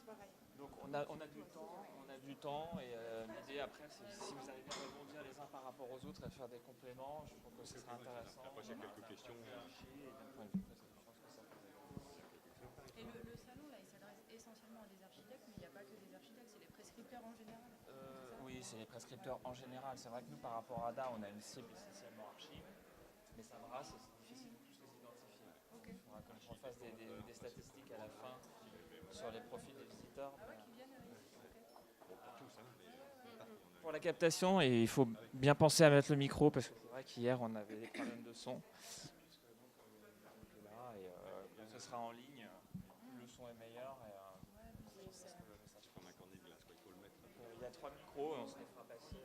Donc on a du temps et l'idée après, c'est si vous arrivez à rebondir les uns par rapport aux autres et à faire des compléments, je trouve que ce sera intéressant. Après, j'ai quelques questions. Et le salon, là, il s'adresse essentiellement à des architectes, mais il n'y a pas que des architectes, c'est les prescripteurs en général. Oui, c'est les prescripteurs en général. C'est vrai que nous, par rapport à ADA, on a une cible essentiellement archi, mais ça brasse et c'est difficile de tous les identifier. Il faudra que je fasse des statistiques à la fin sur les profils des visiteurs. Ah ouais, qui viennent, oui. Pour la captation, et il faut bien penser à mettre le micro parce que c'est vrai qu'hier on avait des problèmes de son. Là, et ce sera en ligne, le son est meilleur. Il y a 3 micros et on se les fera passer.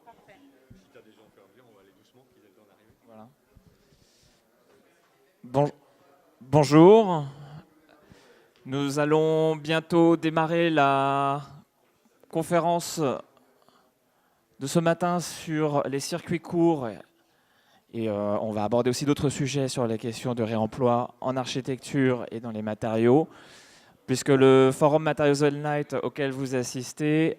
Parfait. Si tu as des gens faire bien, on va aller doucement, qu'ils aient le temps d'arriver. Voilà. Bonjour. Nous allons bientôt démarrer la conférence de ce matin sur les circuits courts et on va aborder aussi d'autres sujets sur les questions de réemploi en architecture et dans les matériaux, puisque le forum Materials Night auquel vous assistez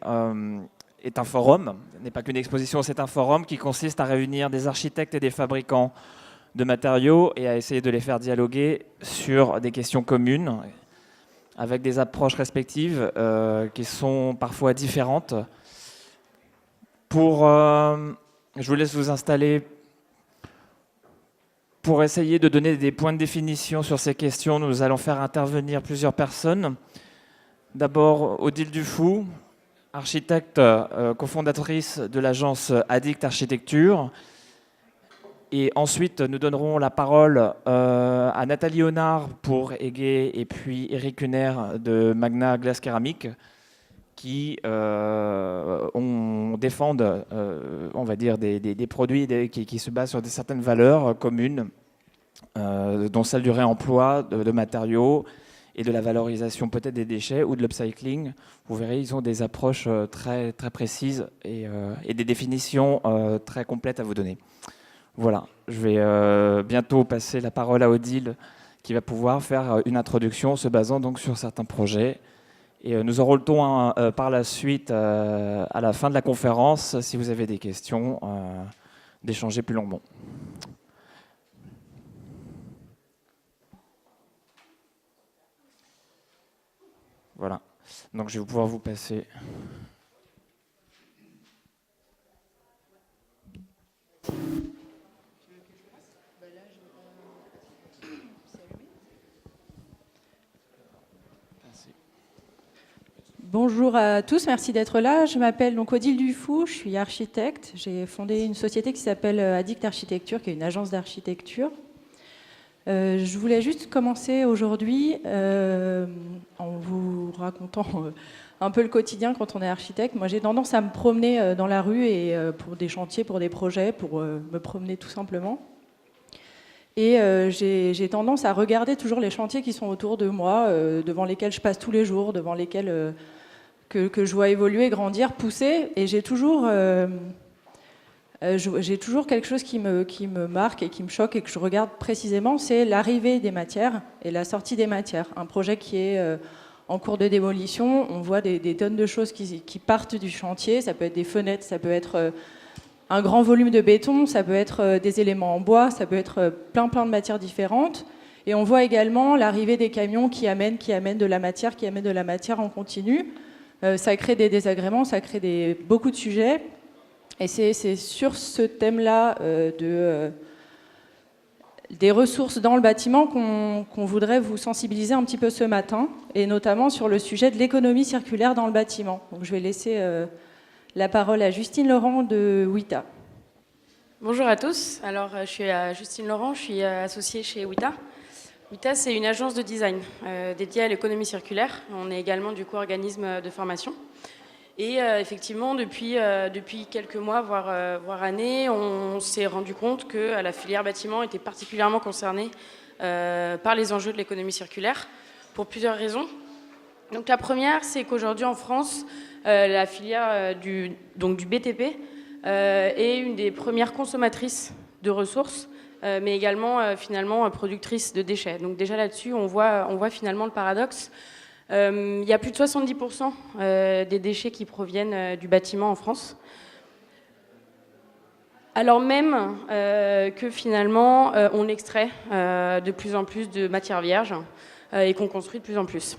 est un forum, n'est pas qu'une exposition, c'est un forum qui consiste à réunir des architectes et des fabricants de matériaux et à essayer de les faire dialoguer sur des questions communes avec des approches respectives qui sont parfois différentes. Je vous laisse vous installer. Pour essayer de donner des points de définition sur ces questions, nous allons faire intervenir plusieurs personnes. D'abord, Odile Dufou, architecte cofondatrice de l'agence Addict Architecture. Et ensuite, nous donnerons la parole à Nathalie Honard pour Égué et puis Eric Huner de Magna Glace Céramique qui défendent, on va dire, des produits qui se basent sur certaines valeurs communes, dont celle du réemploi de matériaux et de la valorisation peut-être des déchets ou de l'upcycling. Vous verrez, ils ont des approches très, très précises et des définitions très complètes à vous donner. Voilà, je vais bientôt passer la parole à Odile qui va pouvoir faire une introduction se basant donc sur certains projets. Et nous aurons le temps par la suite, à la fin de la conférence, si vous avez des questions, d'échanger plus longuement. Voilà, donc je vais pouvoir vous passer... Bonjour à tous, merci d'être là. Je m'appelle donc Odile Dufou, je suis architecte. J'ai fondé une société qui s'appelle Addict Architecture, qui est une agence d'architecture. Je voulais juste commencer aujourd'hui en vous racontant un peu le quotidien quand on est architecte. Moi, j'ai tendance à me promener dans la rue et pour des chantiers, pour des projets, pour me promener tout simplement. Et j'ai tendance à regarder toujours les chantiers qui sont autour de moi, devant lesquels je passe tous les jours, devant lesquels que je vois évoluer, grandir, pousser. Et j'ai toujours quelque chose qui me marque et qui me choque et que je regarde précisément, c'est l'arrivée des matières et la sortie des matières. Un projet qui est en cours de démolition, on voit des tonnes de choses qui partent du chantier. Ça peut être des fenêtres, ça peut être... un grand volume de béton, ça peut être des éléments en bois, ça peut être plein de matières différentes. Et on voit également l'arrivée des camions qui amènent de la matière en continu. Ça crée des désagréments, ça crée beaucoup de sujets. Et c'est sur ce thème-là des ressources dans le bâtiment qu'on voudrait vous sensibiliser un petit peu ce matin, et notamment sur le sujet de l'économie circulaire dans le bâtiment. Donc je vais laisser... la parole à Justine Laurent de WITA. Bonjour à tous. Alors, je suis Justine Laurent, je suis associée chez WITA. WITA, c'est une agence de design dédiée à l'économie circulaire. On est également du coup organisme de formation. Et effectivement, depuis quelques mois, voire années, on s'est rendu compte que la filière bâtiment était particulièrement concernée par les enjeux de l'économie circulaire pour plusieurs raisons. Donc la première, c'est qu'aujourd'hui en France, la filière du BTP est une des premières consommatrices de ressources mais également finalement productrice de déchets. Donc déjà là-dessus, on voit finalement le paradoxe. Il y a plus de 70% des déchets qui proviennent du bâtiment en France. Alors même que finalement, on extrait de plus en plus de matières vierges et qu'on construit de plus en plus.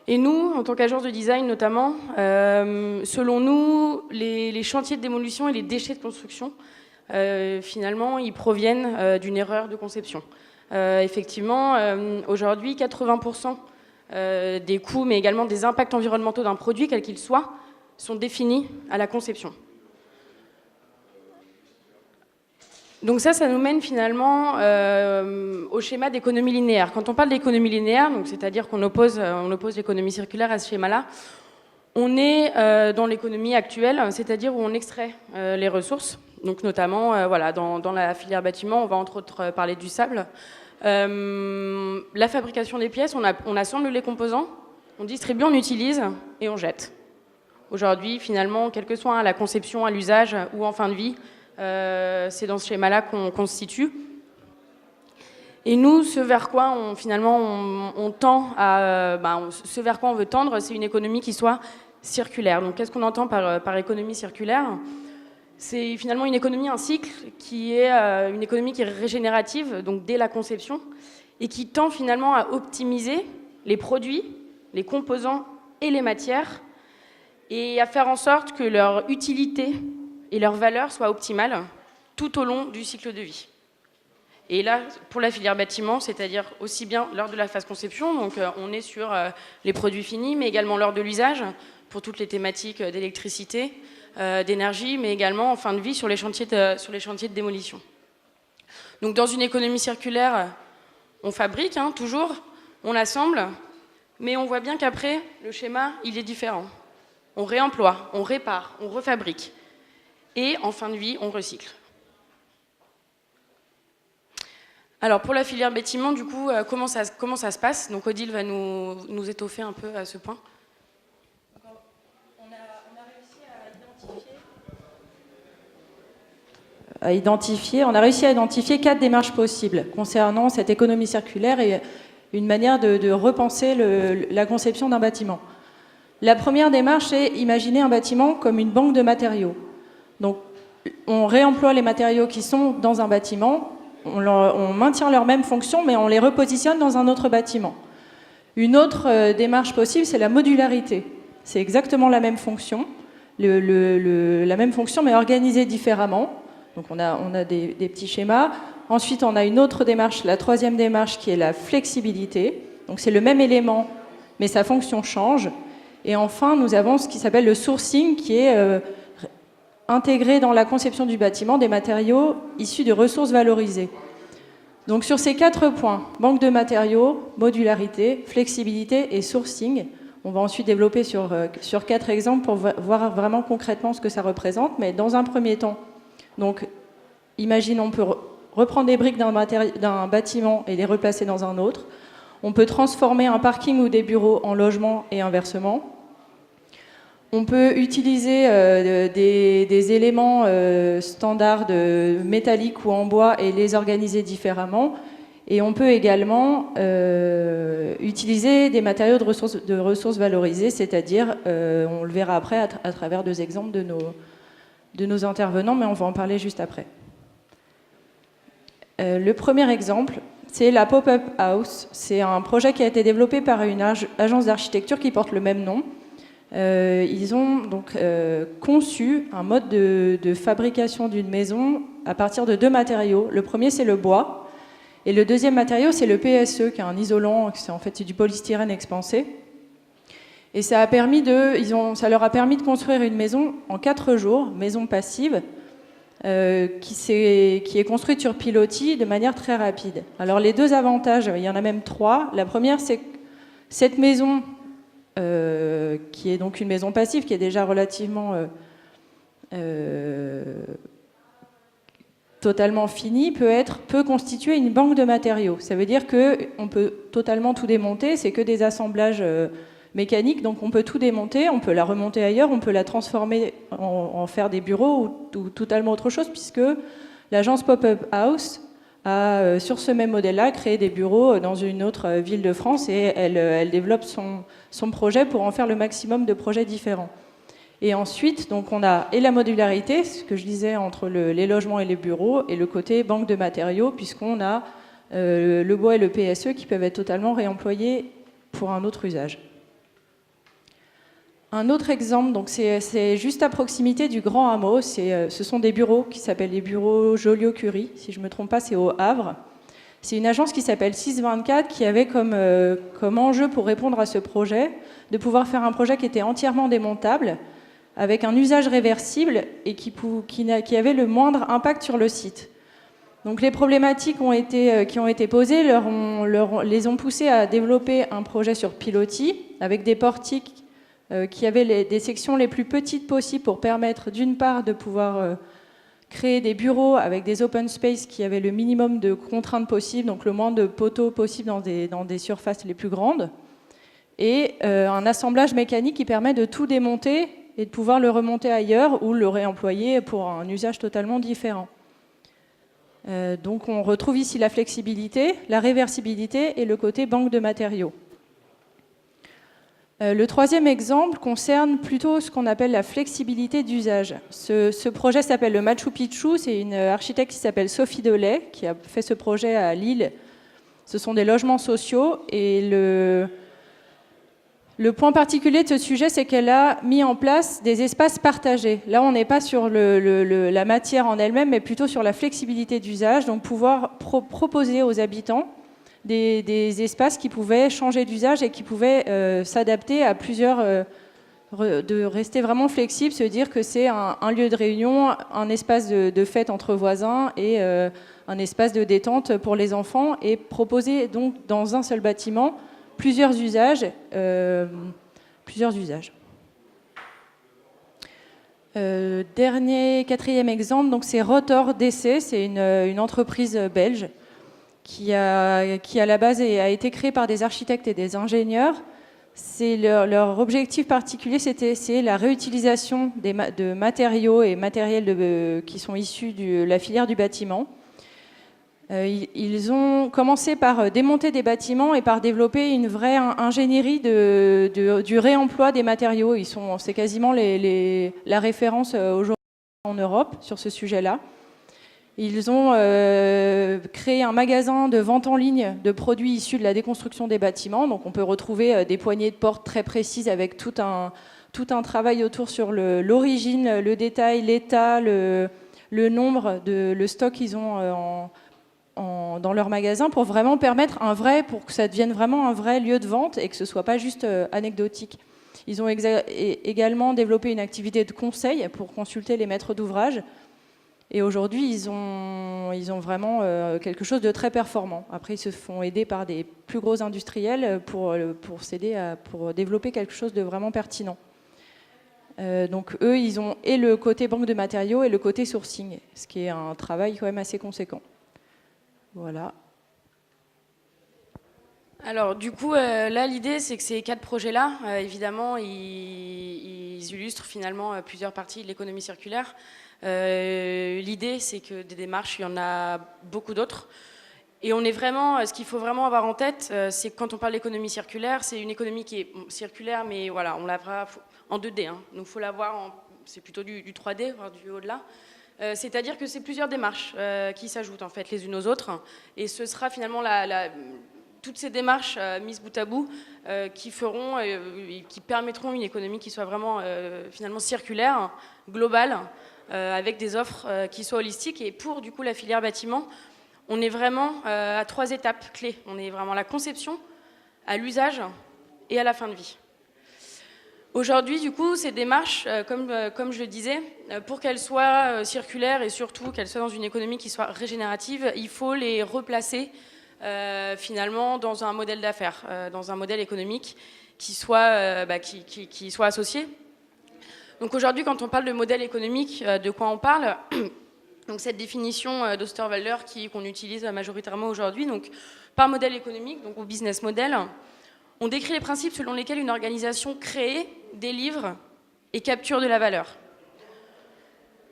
Et nous, en tant qu'agence de design notamment, selon nous, les chantiers de démolition et les déchets de construction, finalement, ils proviennent d'une erreur de conception. Effectivement, aujourd'hui, 80% des coûts, mais également des impacts environnementaux d'un produit, quel qu'il soit, sont définis à la conception. Donc ça nous mène finalement au schéma d'économie linéaire. Quand on parle d'économie linéaire, c'est-à-dire qu'on oppose l'économie circulaire à ce schéma-là, on est dans l'économie actuelle, c'est-à-dire où on extrait les ressources. Donc notamment, voilà, dans la filière bâtiment, on va entre autres parler du sable. La fabrication des pièces, on assemble les composants, on distribue, on utilise et on jette. Aujourd'hui, finalement, quel que soit la conception à l'usage ou en fin de vie, c'est dans ce schéma-là qu'on se situe. Et nous, ce vers quoi on tend ce vers quoi on veut tendre, c'est une économie qui soit circulaire. Donc, qu'est-ce qu'on entend par économie circulaire ? C'est finalement une économie, un cycle, qui est une économie qui est régénérative, donc dès la conception, et qui tend finalement à optimiser les produits, les composants et les matières, et à faire en sorte que leur utilité et leur valeur soient optimales tout au long du cycle de vie. Et là, pour la filière bâtiment, c'est-à-dire aussi bien lors de la phase conception, donc on est sur les produits finis, mais également lors de l'usage, pour toutes les thématiques d'électricité, d'énergie, mais également en fin de vie sur les chantiers de démolition. Donc dans une économie circulaire, on fabrique, toujours, on assemble, mais on voit bien qu'après, le schéma, il est différent. On réemploie, on répare, on refabrique. Et en fin de vie, on recycle. Alors pour la filière bâtiment, du coup, comment ça se passe ? Donc Odile va nous étoffer un peu à ce point. On a réussi à identifier 4 démarches possibles concernant cette économie circulaire et une manière de repenser la conception d'un bâtiment. La première démarche, c'est imaginer un bâtiment comme une banque de matériaux. Donc, on réemploie les matériaux qui sont dans un bâtiment, on maintient leur même fonction, mais on les repositionne dans un autre bâtiment. Une autre démarche possible, c'est la modularité. C'est exactement la même fonction, la même fonction, mais organisée différemment. Donc, on a des petits schémas. Ensuite, on a une autre démarche, la troisième démarche, qui est la flexibilité. Donc, c'est le même élément, mais sa fonction change. Et enfin, nous avons ce qui s'appelle le sourcing, qui est intégré dans la conception du bâtiment des matériaux issus de ressources valorisées. Donc sur ces 4 points, banque de matériaux, modularité, flexibilité et sourcing, on va ensuite développer sur 4 exemples pour voir vraiment concrètement ce que ça représente. Mais dans un premier temps, donc, imaginons, on peut reprendre des briques d'un bâtiment et les replacer dans un autre. On peut transformer un parking ou des bureaux en logement et inversement. On peut utiliser des éléments standards métalliques ou en bois et les organiser différemment. Et on peut également utiliser des matériaux de ressources valorisées, c'est-à-dire, on le verra après à travers 2 exemples de nos intervenants, mais on va en parler juste après. Le premier exemple, c'est la Pop-Up House. C'est un projet qui a été développé par une agence d'architecture qui porte le même nom. Ils ont donc conçu un mode de fabrication d'une maison à partir de 2 matériaux. Le premier, c'est le bois, et le deuxième matériau, c'est le PSE, qui est un isolant, c'est du polystyrène expansé. Et ça leur a permis de construire une maison en 4 jours, maison passive, qui est construite sur pilotis de manière très rapide. Alors les 2 avantages, il y en a même 3. La première, c'est que cette maison, qui est donc une maison passive, qui est déjà relativement totalement finie, peut constituer une banque de matériaux. Ça veut dire qu'on peut totalement tout démonter, c'est que des assemblages mécaniques, donc on peut tout démonter, on peut la remonter ailleurs, on peut la transformer en faire des bureaux ou totalement autre chose, puisque L'agence Pop-Up House a, sur ce même modèle-là, créé des bureaux dans une autre ville de France et elle développe son projet pour en faire le maximum de projets différents. Et ensuite, donc, on a et la modularité, ce que je disais, entre les logements et les bureaux, et le côté banque de matériaux, puisqu'on a le bois et le PSE qui peuvent être totalement réemployés pour un autre usage. Un autre exemple, donc c'est juste à proximité du Grand Hameau, ce sont des bureaux qui s'appellent les bureaux Joliot-Curie, si je ne me trompe pas, c'est au Havre. C'est une agence qui s'appelle 624 qui avait comme enjeu pour répondre à ce projet de pouvoir faire un projet qui était entièrement démontable, avec un usage réversible et qui avait le moindre impact sur le site. Donc les problématiques qui ont été posées les ont poussés à développer un projet sur pilotis, avec des portiques qui avaient des sections les plus petites possibles pour permettre d'une part de pouvoir créer des bureaux avec des open space qui avaient le minimum de contraintes possibles, donc le moins de poteaux possible dans des surfaces les plus grandes, et un assemblage mécanique qui permet de tout démonter et de pouvoir le remonter ailleurs ou le réemployer pour un usage totalement différent. Donc on retrouve ici la flexibilité, la réversibilité et le côté banque de matériaux. Le troisième exemple concerne plutôt ce qu'on appelle la flexibilité d'usage. Ce projet s'appelle le Machu Picchu, c'est une architecte qui s'appelle Sophie Delay qui a fait ce projet à Lille. Ce sont des logements sociaux et le point particulier de ce sujet, c'est qu'elle a mis en place des espaces partagés. Là, on n'est pas sur la matière en elle-même, mais plutôt sur la flexibilité d'usage, donc pouvoir proposer aux habitants des espaces qui pouvaient changer d'usage et qui pouvaient s'adapter à plusieurs... de rester vraiment flexible, se dire que c'est un lieu de réunion, un espace de fête entre voisins et un espace de détente pour les enfants, et proposer donc dans un seul bâtiment plusieurs usages. Quatrième exemple, donc c'est Rotor DC, c'est une entreprise belge qui à la base a été créée par des architectes et des ingénieurs. Leur objectif particulier, c'est la réutilisation de matériaux et matériels qui sont issus de la filière du bâtiment. Ils ont commencé par démonter des bâtiments et par développer une vraie ingénierie du réemploi des matériaux. C'est quasiment la référence aujourd'hui en Europe sur ce sujet-là. Ils ont créé un magasin de vente en ligne de produits issus de la déconstruction des bâtiments. Donc on peut retrouver des poignées de porte très précises avec tout un travail autour sur l'origine, le détail, l'état, le nombre, le stock qu'ils ont dans leur magasin pour vraiment permettre pour que ça devienne vraiment un vrai lieu de vente et que ce ne soit pas juste anecdotique. Ils ont également développé une activité de conseil pour consulter les maîtres d'ouvrage. Et aujourd'hui, ils ont vraiment quelque chose de très performant. Après, ils se font aider par des plus gros industriels pour développer quelque chose de vraiment pertinent. Donc eux, ils ont et le côté banque de matériaux et le côté sourcing, ce qui est un travail quand même assez conséquent. Voilà. Alors du coup, là l'idée c'est que ces 4 projets-là, évidemment, ils illustrent finalement plusieurs parties de l'économie circulaire. L'idée c'est que des démarches, il y en a beaucoup d'autres. Et ce qu'il faut vraiment avoir en tête, c'est que quand on parle d'économie circulaire, c'est une économie qui est circulaire, mais voilà, on la fera en 2D. Hein. Donc il faut la voir, c'est plutôt du 3D, voire du au-delà. C'est-à-dire que c'est plusieurs démarches qui s'ajoutent en fait les unes aux autres, et ce sera finalement toutes ces démarches mises bout à bout qui permettront une économie qui soit vraiment finalement circulaire, globale, avec des offres qui soient holistiques. Et pour du coup la filière bâtiment, on est vraiment à 3 étapes clés. On est vraiment à la conception, à l'usage et à la fin de vie. Aujourd'hui, du coup, ces démarches, comme je le disais, pour qu'elles soient circulaires et surtout qu'elles soient dans une économie qui soit régénérative, il faut les replacer finalement dans un modèle d'affaires, dans un modèle économique qui soit associé. Donc aujourd'hui, quand on parle de modèle économique, de quoi on parle? Donc cette définition d'Osterwalder qu'on utilise majoritairement aujourd'hui, donc par modèle économique, donc au business model, on décrit les principes selon lesquels une organisation crée, délivre et capture de la valeur.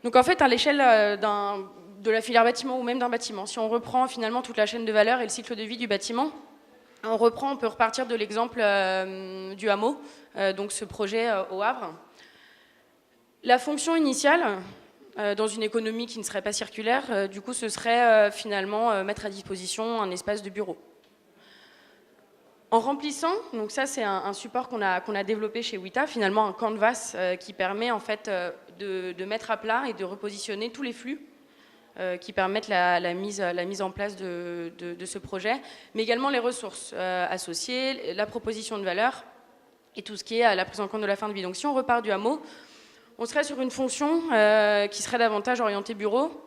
Donc en fait, à l'échelle de la filière bâtiment ou même d'un bâtiment. Si on reprend finalement toute la chaîne de valeur et le cycle de vie du bâtiment, on peut repartir de l'exemple du hameau, donc ce projet au Havre. La fonction initiale, dans une économie qui ne serait pas circulaire, du coup, ce serait finalement mettre à disposition un espace de bureau. En remplissant, donc ça c'est un support qu'on a développé chez Wita, finalement un canvas qui permet en fait de mettre à plat et de repositionner tous les flux qui permettent la mise en place de ce projet, mais également les ressources associées, la proposition de valeur et tout ce qui est la prise en compte de la fin de vie. Donc si on repart du hameau, on serait sur une fonction qui serait davantage orientée bureau.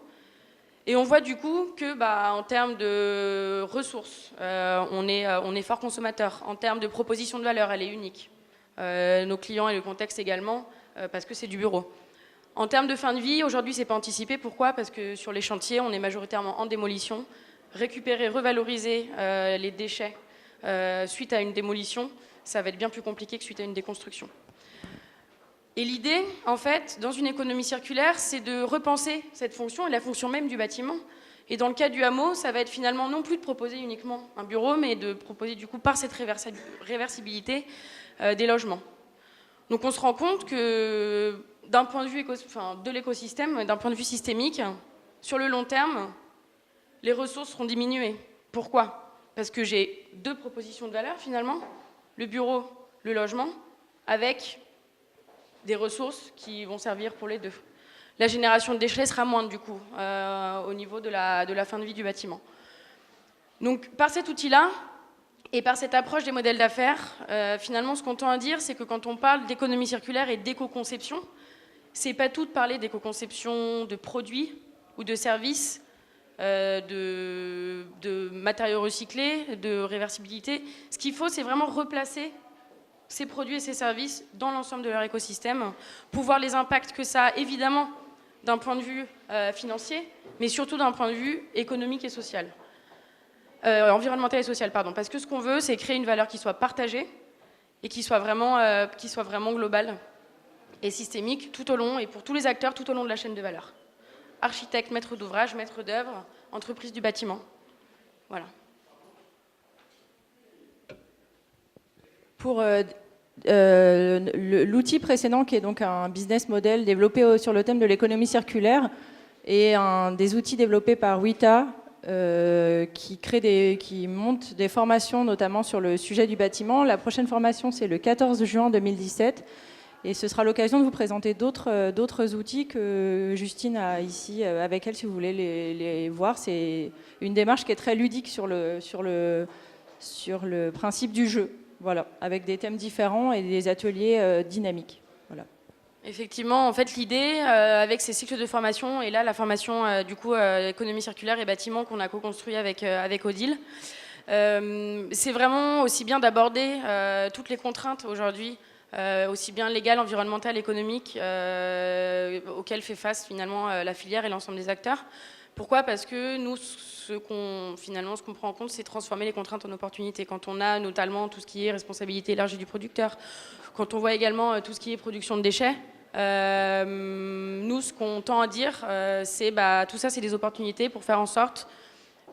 Et on voit du coup que, en termes de ressources, on est fort consommateur. En termes de proposition de valeur, elle est unique. Nos clients et le contexte également, parce que c'est du bureau. En termes de fin de vie, aujourd'hui, c'est pas anticipé. Pourquoi ? Parce que sur les chantiers, on est majoritairement en démolition. Récupérer, revaloriser les déchets suite à une démolition, ça va être bien plus compliqué que suite à une déconstruction. Et l'idée, en fait, dans une économie circulaire, c'est de repenser cette fonction et la fonction même du bâtiment. Et dans le cas du hameau, ça va être finalement non plus de proposer uniquement un bureau, mais de proposer du coup par cette réversibilité des logements. Donc on se rend compte que d'un point de vue de l'écosystème, d'un point de vue systémique, sur le long terme, les ressources seront diminuées. Pourquoi ? Parce que j'ai deux propositions de valeur finalement, le bureau, le logement, avec des ressources qui vont servir pour les deux. La génération de déchets sera moindre du coup au niveau de la fin de vie du bâtiment. Donc par cet outil-là et par cette approche des modèles d'affaires, finalement ce qu'on tend à dire, c'est que quand on parle d'économie circulaire et d'éco-conception, c'est pas tout de parler d'éco-conception de produits ou de services, de matériaux recyclés, de réversibilité. Ce qu'il faut, c'est vraiment replacer ces produits et ces services dans l'ensemble de leur écosystème, pour voir les impacts que ça a, évidemment, d'un point de vue financier, mais surtout d'un point de vue économique et social. Environnemental et social, pardon. Parce que ce qu'on veut, c'est créer une valeur qui soit partagée et qui soit vraiment globale et systémique tout au long, et pour tous les acteurs tout au long de la chaîne de valeur. Architecte, maître d'ouvrage, maître d'œuvre, entreprise du bâtiment. Voilà. Pour l'outil précédent, qui est donc un business model développé sur le thème de l'économie circulaire, et un des outils développés par Wita, qui monte des formations, notamment sur le sujet du bâtiment. La prochaine formation, c'est le 14 juin 2017. Et ce sera l'occasion de vous présenter d'autres outils que Justine a ici avec elle, si vous voulez les voir. C'est une démarche qui est très ludique sur le principe du jeu. Voilà, avec des thèmes différents et des ateliers dynamiques. Voilà. Effectivement, en fait, l'idée avec ces cycles de formation, et là la formation du coup économie circulaire et bâtiment qu'on a co-construit avec Odile, c'est vraiment aussi bien d'aborder toutes les contraintes aujourd'hui, aussi bien légales, environnementales, économiques, auxquelles fait face finalement la filière et l'ensemble des acteurs. Pourquoi ? Parce que nous, ce qu'on prend en compte, c'est transformer les contraintes en opportunités. Quand on a notamment tout ce qui est responsabilité élargie du producteur, quand on voit également tout ce qui est production de déchets, nous, ce qu'on tend à dire, c'est tout ça, c'est des opportunités pour faire en sorte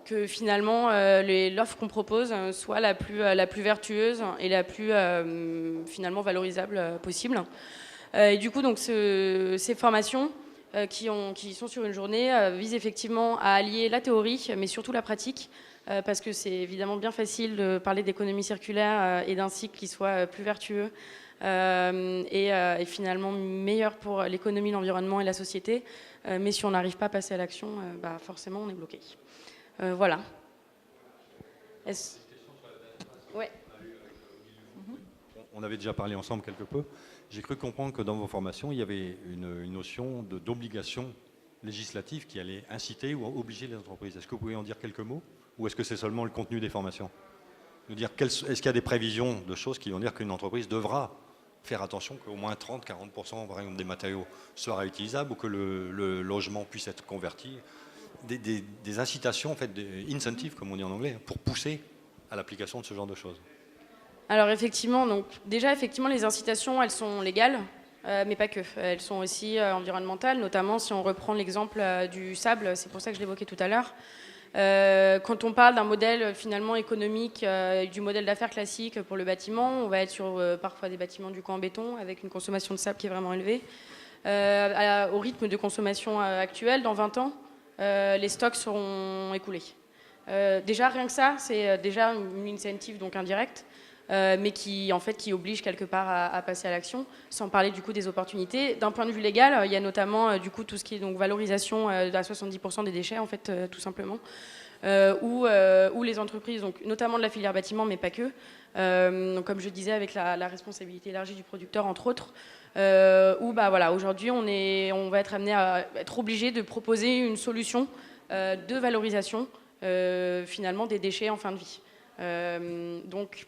que finalement l'offre qu'on propose soit la plus vertueuse et la plus finalement valorisable possible. Et du coup, donc, ces formations qui sont sur une journée visent effectivement à allier la théorie, mais surtout la pratique, parce que c'est évidemment bien facile de parler d'économie circulaire et d'un cycle qui soit plus vertueux et finalement meilleur pour l'économie, l'environnement et la société. Mais si on n'arrive pas à passer à l'action, forcément on est bloqué. Voilà. Ouais. On avait déjà parlé ensemble quelque peu. J'ai cru comprendre que dans vos formations, il y avait une notion d'obligation législative qui allait inciter ou obliger les entreprises. Est-ce que vous pouvez en dire quelques mots, ou est-ce que c'est seulement le contenu des formations ? Est-ce qu'il y a des prévisions de choses qui vont dire qu'une entreprise devra faire attention qu'au moins 30-40% par exemple, des matériaux soient réutilisables, ou que le logement puisse être converti, des incitations, en fait, des incentives, comme on dit en anglais, pour pousser à l'application de ce genre de choses. Alors effectivement, donc déjà effectivement les incitations elles sont légales, mais pas que. Elles sont aussi environnementales, notamment si on reprend l'exemple du sable, c'est pour ça que je l'évoquais tout à l'heure. Quand on parle d'un modèle finalement économique, du modèle d'affaires classique pour le bâtiment, on va être sur parfois des bâtiments du coup en béton avec une consommation de sable qui est vraiment élevée. Au rythme de consommation actuel, dans 20 ans, les stocks seront écoulés. Déjà, rien que ça, c'est déjà une incentive donc indirecte, mais qui oblige quelque part à passer à l'action, sans parler du coup des opportunités. D'un point de vue légal, il y a notamment du coup tout ce qui est donc valorisation à 70% des déchets, en fait, tout simplement, où les entreprises, donc notamment de la filière bâtiment, mais pas que, donc, comme je disais, avec la responsabilité élargie du producteur, entre autres, où bah, voilà, aujourd'hui, on va être amené à être obligé de proposer une solution de valorisation finalement des déchets en fin de vie. Donc,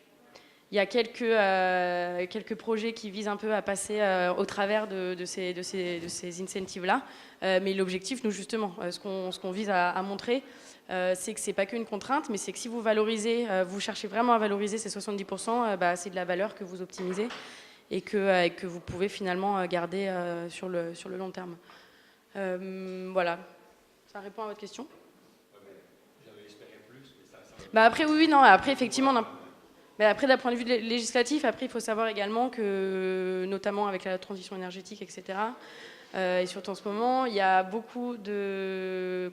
il y a quelques projets qui visent un peu à passer au travers de ces incentives-là. Mais l'objectif, nous, justement, ce qu'on vise à montrer, c'est que ce n'est pas qu'une contrainte, mais c'est que si vous valorisez, vous cherchez vraiment à valoriser ces 70%, bah, c'est de la valeur que vous optimisez et que vous pouvez finalement garder sur le long terme. Voilà. Ça répond à votre question ? J'avais espéré plus, mais ça... Bah après, oui, non, après, effectivement... Mais après, d'un point de vue législatif, après, il faut savoir également que, notamment avec la transition énergétique, etc., et surtout en ce moment, il y a beaucoup de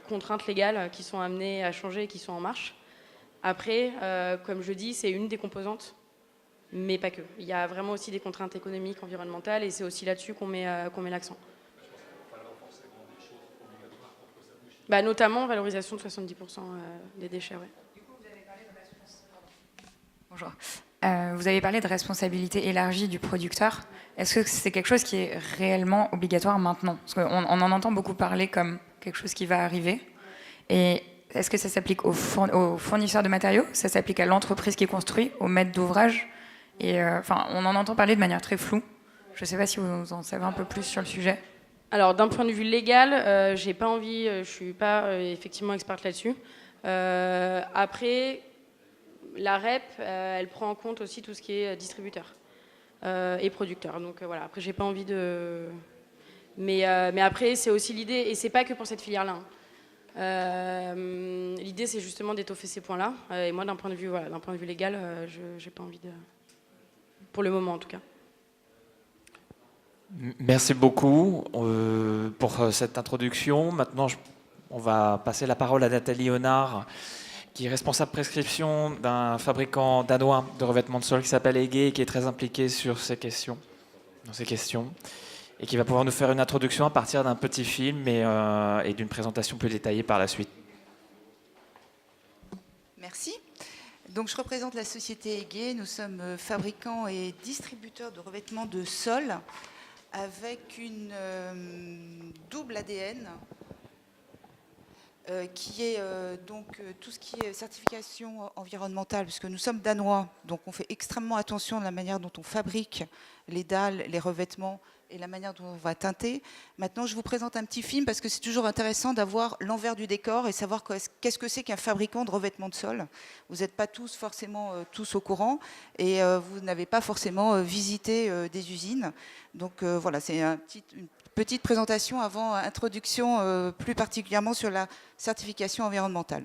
contraintes légales qui sont amenées à changer et qui sont en marche. Après, comme je dis, c'est une des composantes, mais pas que. Il y a vraiment aussi des contraintes économiques, environnementales, et c'est aussi là-dessus qu'on met l'accent. Bah, notamment valorisation de 70% des déchets, ouais. Bonjour. Vous avez parlé de responsabilité élargie du producteur. Est-ce que c'est quelque chose qui est réellement obligatoire maintenant ? Parce qu'on en entend beaucoup parler comme quelque chose qui va arriver. Et est-ce que ça s'applique aux fournisseurs de matériaux ? Ça s'applique à l'entreprise qui construit, au maître d'ouvrage ? Et on en entend parler de manière très floue. Je ne sais pas si vous en savez un peu plus sur le sujet. Alors, d'un point de vue légal, j'ai pas envie, je suis pas effectivement experte là-dessus. Après, la REP, elle prend en compte aussi tout ce qui est distributeur et producteur. Donc voilà, après, j'ai pas envie de... Mais après, c'est aussi l'idée, et c'est pas que pour cette filière-là. L'idée, c'est justement d'étoffer ces points-là. Et moi, d'un point de vue légal, j'ai pas envie de... Pour le moment, en tout cas. Merci beaucoup pour cette introduction. Maintenant, on va passer la parole à Nathalie Honard, qui est responsable prescription d'un fabricant danois de revêtements de sol qui s'appelle EGE et qui est très impliqué sur ces questions, et qui va pouvoir nous faire une introduction à partir d'un petit film et d'une présentation plus détaillée par la suite. Merci. Donc, je représente la société EGE. Nous sommes fabricants et distributeurs de revêtements de sol avec une double ADN qui est donc tout ce qui est certification environnementale, puisque nous sommes danois, donc on fait extrêmement attention à la manière dont on fabrique les dalles, les revêtements et la manière dont on va teinter. Maintenant, je vous présente un petit film parce que c'est toujours intéressant d'avoir l'envers du décor et savoir qu'est-ce que c'est qu'un fabricant de revêtements de sol. Vous n'êtes pas tous forcément tous au courant et vous n'avez pas forcément visité des usines. Donc voilà, c'est une petite présentation avant introduction plus particulièrement sur la certification environnementale.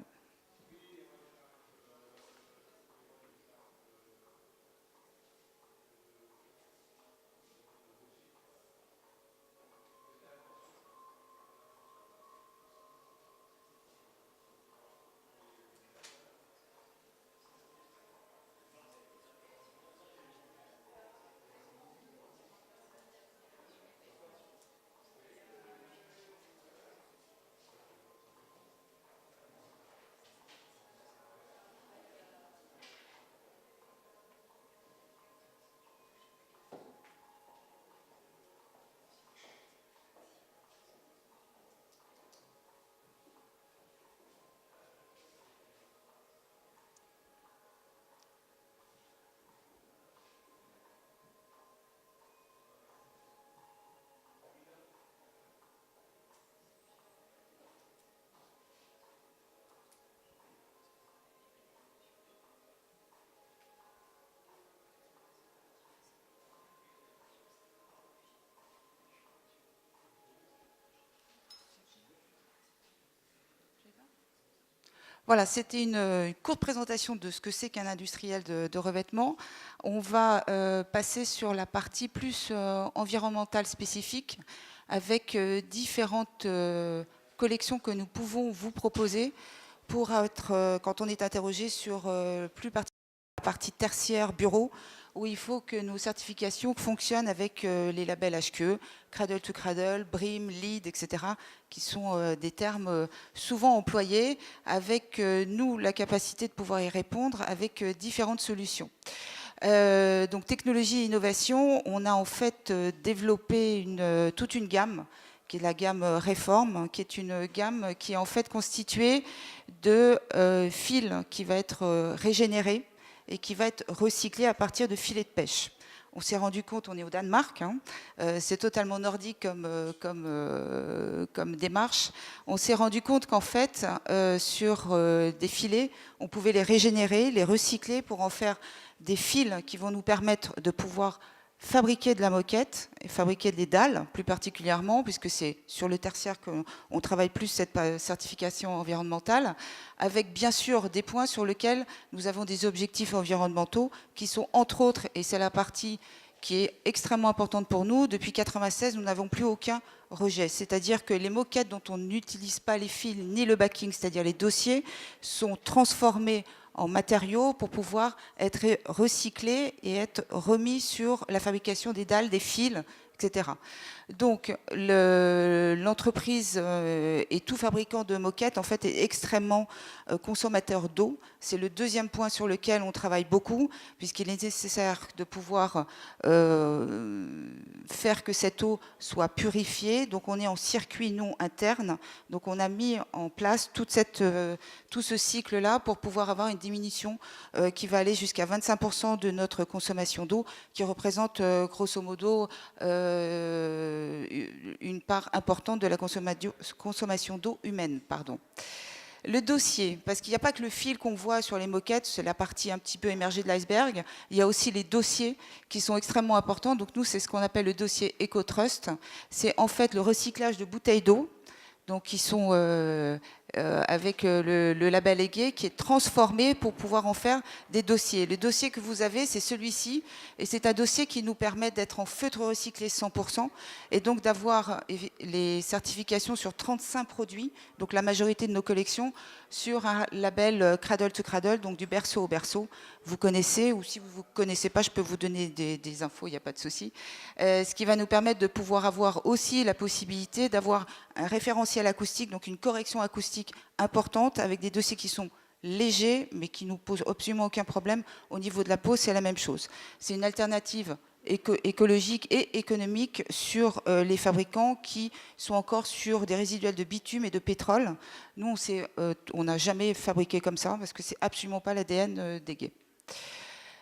Voilà, c'était une courte présentation de ce que c'est qu'un industriel de revêtement. On va passer sur la partie plus environnementale spécifique avec différentes collections que nous pouvons vous proposer pour être, quand on est interrogé sur plus particulièrement la partie tertiaire bureau, où il faut que nos certifications fonctionnent avec les labels HQE, Cradle to Cradle, BREEAM, LEED, etc., qui sont des termes souvent employés, avec nous la capacité de pouvoir y répondre avec différentes solutions. Donc technologie et innovation, on a en fait développé toute une gamme, qui est la gamme Réforme, qui est une gamme qui est en fait constituée de fils qui va être régénéré et qui va être recyclé à partir de filets de pêche. On s'est rendu compte, on est au Danemark, hein, c'est totalement nordique comme démarche. On s'est rendu compte qu'en fait, sur des filets, on pouvait les régénérer, les recycler pour en faire des fils qui vont nous permettre de pouvoir fabriquer de la moquette et fabriquer des dalles plus particulièrement, puisque c'est sur le tertiaire qu'on travaille plus cette certification environnementale, avec bien sûr des points sur lesquels nous avons des objectifs environnementaux qui sont entre autres, et c'est la partie qui est extrêmement importante pour nous, depuis 1996 nous n'avons plus aucun rejet, c'est-à-dire que les moquettes dont on n'utilise pas les fils ni le backing, c'est-à-dire les dossiers, sont transformés en matériaux pour pouvoir être recyclés et être remis sur la fabrication des dalles, des fils, etc. Donc l'entreprise et tout fabricant de moquettes en fait est extrêmement consommateur d'eau. C'est le deuxième point sur lequel on travaille beaucoup, puisqu'il est nécessaire de pouvoir faire que cette eau soit purifiée. Donc on est en circuit non interne. Donc on a mis en place tout ce cycle-là pour pouvoir avoir une diminution qui va aller jusqu'à 25% de notre consommation d'eau, qui représente grosso modo une part importante de la consommation d'eau humaine. Pardon. Le dossier, parce qu'il n'y a pas que le fil qu'on voit sur les moquettes, c'est la partie un petit peu émergée de l'iceberg, il y a aussi les dossiers qui sont extrêmement importants. Donc nous, c'est ce qu'on appelle le dossier EcoTrust. C'est en fait le recyclage de bouteilles d'eau, donc qui sont avec le label EGE, qui est transformé pour pouvoir en faire des dossiers. Le dossier que vous avez, c'est celui-ci, et c'est un dossier qui nous permet d'être en feutre recyclé 100%, et donc d'avoir les certifications sur 35 produits, donc la majorité de nos collections, sur un label Cradle to Cradle, donc du berceau au berceau. Vous connaissez, ou si vous ne connaissez pas, je peux vous donner des infos, il n'y a pas de souci. Ce qui va nous permettre de pouvoir avoir aussi la possibilité d'avoir un référentiel acoustique, donc une correction acoustique importante, avec des dossiers qui sont légers, mais qui ne nous posent absolument aucun problème. Au niveau de la peau, c'est la même chose. C'est une alternative écologique et économique sur les fabricants qui sont encore sur des résiduels de bitume et de pétrole. Nous, on n'a jamais fabriqué comme ça, parce que c'est absolument pas l'ADN d'EGE.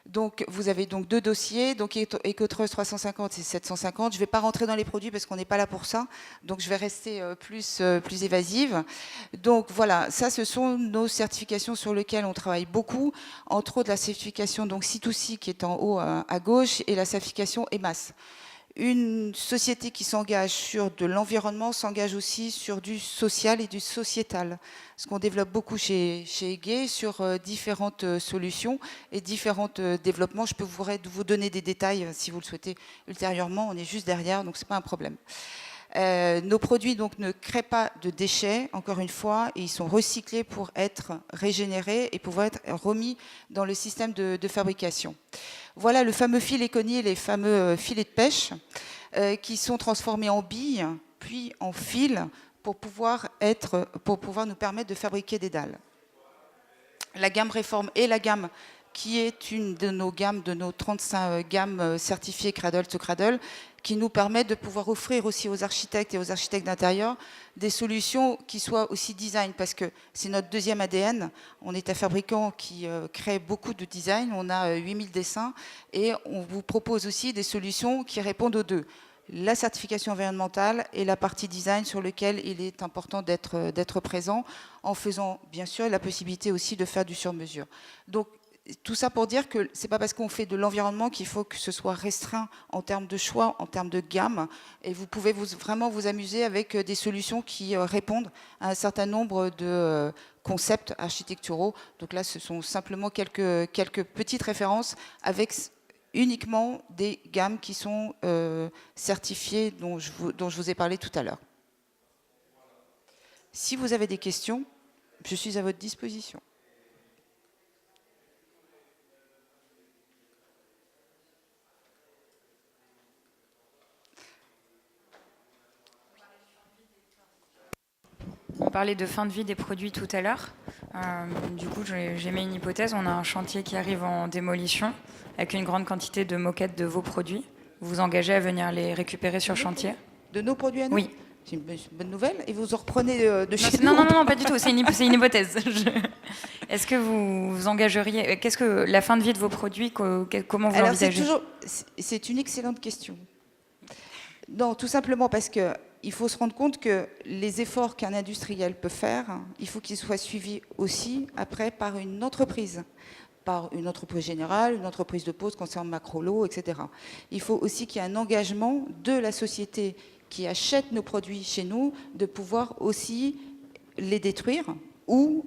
Donc, vous avez donc deux dossiers, donc EcoTrust 350 et 750. Je ne vais pas rentrer dans les produits parce qu'on n'est pas là pour ça, donc je vais rester plus évasive. Donc voilà, ça ce sont nos certifications sur lesquelles on travaille beaucoup, entre autres la certification donc C2C qui est en haut à gauche et la certification EMAS. Une société qui s'engage sur de l'environnement s'engage aussi sur du social et du sociétal. Ce qu'on développe beaucoup chez EGE sur différentes solutions et différents développements. Je peux vous donner des détails si vous le souhaitez ultérieurement. On est juste derrière, donc ce n'est pas un problème. Nos produits donc ne créent pas de déchets, encore une fois, et ils sont recyclés pour être régénérés et pouvoir être remis dans le système de fabrication. Voilà le fameux fil Econi, les fameux filets de pêche qui sont transformés en billes, puis en fils pour pouvoir nous permettre de fabriquer des dalles. La gamme Réforme est la gamme qui est une de nos gammes, de nos 35 gammes certifiées Cradle to Cradle, qui nous permet de pouvoir offrir aussi aux architectes et aux architectes d'intérieur des solutions qui soient aussi design, parce que c'est notre deuxième ADN. On est un fabricant qui crée beaucoup de design, on a 8000 dessins, et on vous propose aussi des solutions qui répondent aux deux. La certification environnementale et la partie design sur lequel il est important d'être présent, en faisant bien sûr la possibilité aussi de faire du sur-mesure. Donc tout ça pour dire que c'est pas parce qu'on fait de l'environnement qu'il faut que ce soit restreint en termes de choix, en termes de gamme. Et vous pouvez vraiment vous amuser avec des solutions qui répondent à un certain nombre de concepts architecturaux. Donc là, ce sont simplement quelques petites références avec uniquement des gammes qui sont certifiées dont je vous ai parlé tout à l'heure. Si vous avez des questions, je suis à votre disposition. On parlait de fin de vie des produits tout à l'heure. Du coup, j'ai mis une hypothèse. On a un chantier qui arrive en démolition avec une grande quantité de moquettes de vos produits. Vous vous engagez à venir les récupérer sur chantier? De nos produits à nous? Oui. C'est une bonne nouvelle. Et vous en reprenez de chez non, nous? non, pas du tout. C'est une hypothèse. Est-ce que vous vous engageriez? Qu'est-ce que la fin de vie de vos produits, comment vous l'envisagez? C'est une excellente question. Non, tout simplement parce que il faut se rendre compte que les efforts qu'un industriel peut faire, il faut qu'ils soient suivis aussi après par une entreprise générale, une entreprise de pose concernant macro-lot, etc. Il faut aussi qu'il y ait un engagement de la société qui achète nos produits chez nous de pouvoir aussi les détruire ou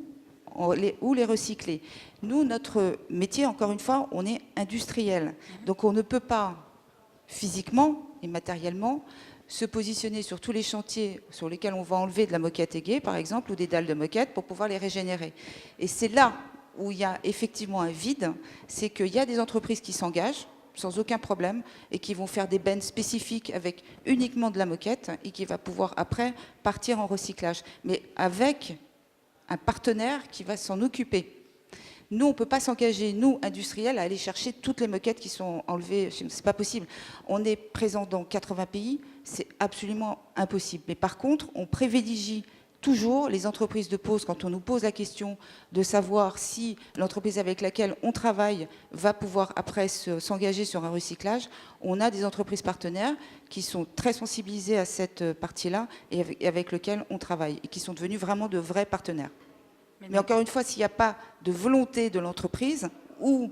les recycler. Nous, notre métier, encore une fois, on est industriel. Donc on ne peut pas physiquement et matériellement se positionner sur tous les chantiers sur lesquels on va enlever de la moquette aiguë, par exemple, ou des dalles de moquette pour pouvoir les régénérer. Et c'est là où il y a effectivement un vide, c'est qu'il y a des entreprises qui s'engagent sans aucun problème et qui vont faire des bennes spécifiques avec uniquement de la moquette et qui va pouvoir après partir en recyclage, mais avec un partenaire qui va s'en occuper. Nous, on ne peut pas s'engager, nous, industriels, à aller chercher toutes les moquettes qui sont enlevées. Ce n'est pas possible. On est présent dans 80 pays, c'est absolument impossible. Mais par contre, on privilégie toujours les entreprises de pose quand on nous pose la question de savoir si l'entreprise avec laquelle on travaille va pouvoir après s'engager sur un recyclage. On a des entreprises partenaires qui sont très sensibilisées à cette partie-là et avec lesquelles on travaille et qui sont devenus vraiment de vrais partenaires. Mais encore une fois, s'il n'y a pas de volonté de l'entreprise, ou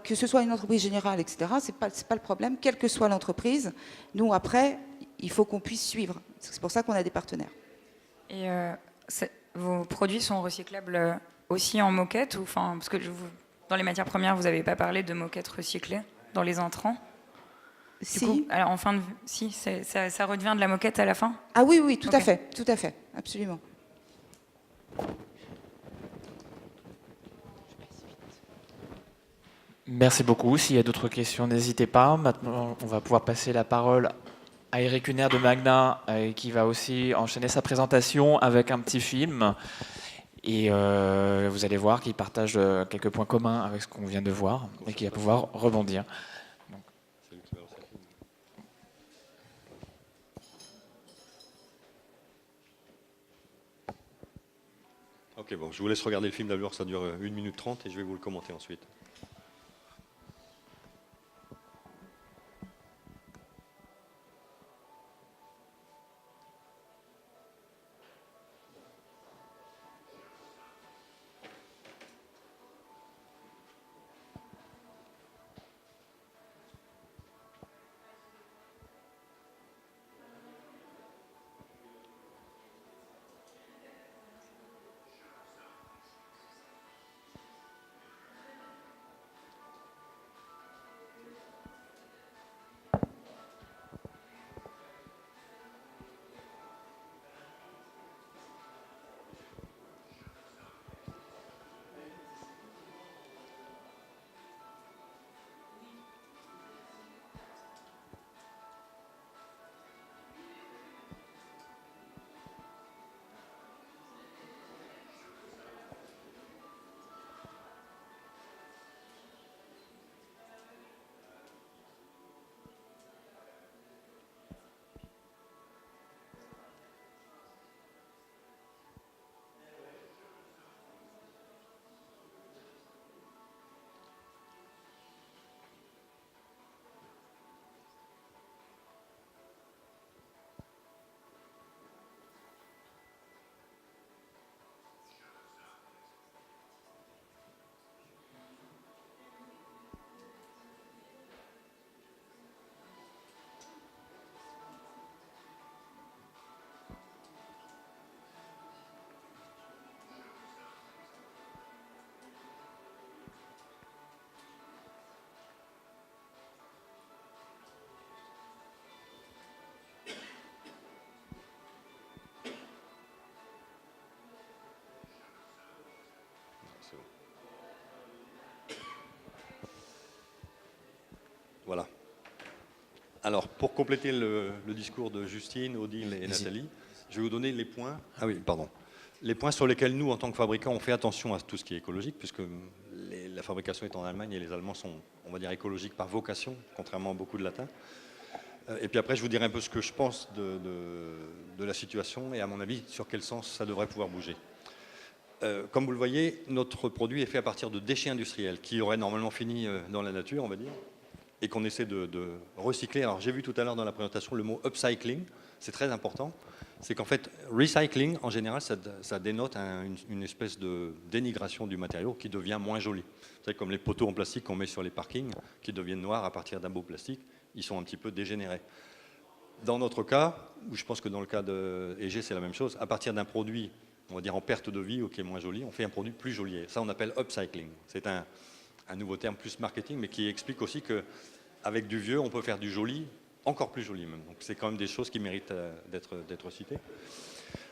que ce soit une entreprise générale, etc., ce n'est pas le problème, quelle que soit l'entreprise. Nous, après, il faut qu'on puisse suivre. C'est pour ça qu'on a des partenaires. Et vos produits sont recyclables aussi en moquette ou, parce que dans les matières premières, vous n'avez pas parlé de moquettes recyclées dans les entrants? Si. Du coup, alors, en fin de si, ça redevient de la moquette à la fin? Ah oui, tout à fait, absolument. Merci beaucoup. S'il y a d'autres questions, n'hésitez pas. Maintenant, on va pouvoir passer la parole à Eric Huner de Magna, qui va aussi enchaîner sa présentation avec un petit film. Et vous allez voir qu'il partage quelques points communs avec ce qu'on vient de voir et qu'il va pouvoir rebondir. Donc. Ok, bon, je vous laisse regarder le film d'abord, ça dure 1 minute 30 et je vais vous le commenter ensuite. Voilà. Alors, pour compléter le discours de Justine, Odile et Nathalie, je vais vous donner les points. Ah oui, pardon. Les points sur lesquels nous, en tant que fabricants, on fait attention à tout ce qui est écologique, puisque la fabrication est en Allemagne et les Allemands sont, on va dire, écologiques par vocation, contrairement à beaucoup de latins. Et puis après, je vous dirai un peu ce que je pense de la situation et à mon avis, sur quel sens ça devrait pouvoir bouger. Comme vous le voyez, notre produit est fait à partir de déchets industriels qui auraient normalement fini dans la nature, on va dire, et qu'on essaie de recycler. Alors j'ai vu tout à l'heure dans la présentation le mot upcycling, c'est très important. C'est qu'en fait, recycling, en général, ça dénote une espèce de dénigration du matériau qui devient moins joli. C'est comme les poteaux en plastique qu'on met sur les parkings, qui deviennent noirs à partir d'un beau plastique, ils sont un petit peu dégénérés. Dans notre cas, ou je pense que dans le cas de EG, c'est la même chose, à partir d'un produit, on va dire en perte de vie ou qui est moins joli, on fait un produit plus joli. Ça, on appelle upcycling. C'est un nouveau terme plus marketing, mais qui explique aussi qu'avec du vieux, on peut faire du joli, encore plus joli même. Donc c'est quand même des choses qui méritent d'être citées.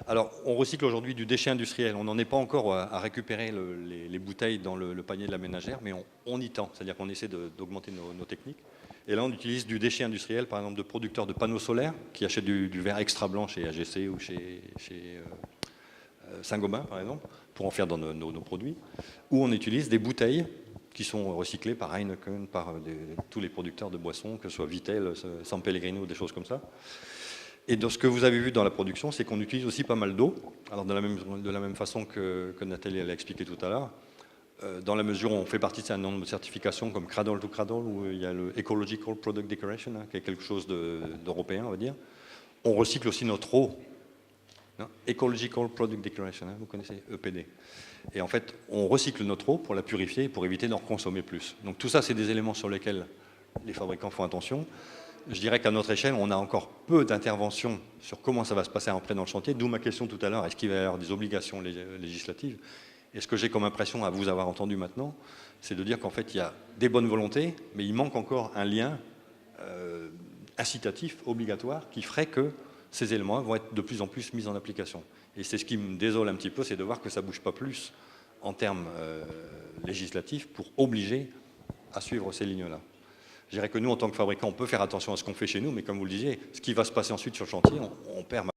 Alors, on recycle aujourd'hui du déchet industriel. On n'en est pas encore à récupérer les bouteilles dans le panier de la ménagère, mais on y tend. C'est-à-dire qu'on essaie d'augmenter nos techniques. Et là, on utilise du déchet industriel, par exemple, de producteurs de panneaux solaires qui achètent du verre extra blanc chez AGC ou chez Saint-Gobain, par exemple, pour en faire dans nos produits. Ou on utilise des bouteilles qui sont recyclées par Heineken, par tous les producteurs de boissons, que ce soit Vittel, San Pellegrino, des choses comme ça. Et dans ce que vous avez vu dans la production, c'est qu'on utilise aussi pas mal d'eau. Alors de la même façon que Nathalie l'a expliqué tout à l'heure, dans la mesure où on fait partie d'un nombre de certifications comme Cradle to Cradle, où il y a le Ecological Product Declaration, qui est quelque chose d'européen, on va dire. On recycle aussi notre eau. Ecological Product Declaration, vous connaissez EPD. Et en fait, on recycle notre eau pour la purifier et pour éviter d'en consommer plus. Donc tout ça, c'est des éléments sur lesquels les fabricants font attention. Je dirais qu'à notre échelle, on a encore peu d'interventions sur comment ça va se passer après dans le chantier, d'où ma question tout à l'heure, est-ce qu'il va y avoir des obligations législatives? Et ce que j'ai comme impression à vous avoir entendu maintenant, c'est de dire qu'en fait, il y a des bonnes volontés, mais il manque encore un lien incitatif, obligatoire, qui ferait que ces éléments vont être de plus en plus mis en application. Et c'est ce qui me désole un petit peu, c'est de voir que ça ne bouge pas plus en termes législatifs pour obliger à suivre ces lignes-là. Je dirais que nous, en tant que fabricants, on peut faire attention à ce qu'on fait chez nous, mais comme vous le disiez, ce qui va se passer ensuite sur le chantier, on perd